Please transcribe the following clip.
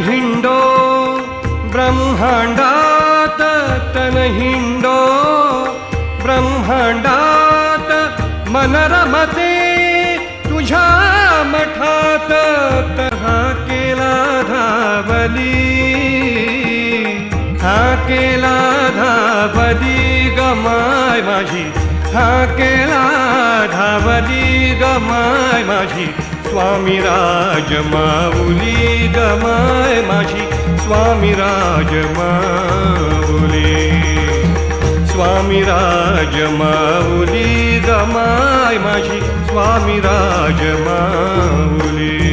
हिंडो ब्रह्मांडात तन हिंडो ब्रह्मांडात मन रमते तुझ्या मठात हा केला धावली हा केला धावली गमाय माझी हा केला धावली गमाय माझी स्वामी राज माऊली गमाय माझी स्वामी राज माऊली स्वामी राज माऊली गमाय माझी स्वामी राज माऊली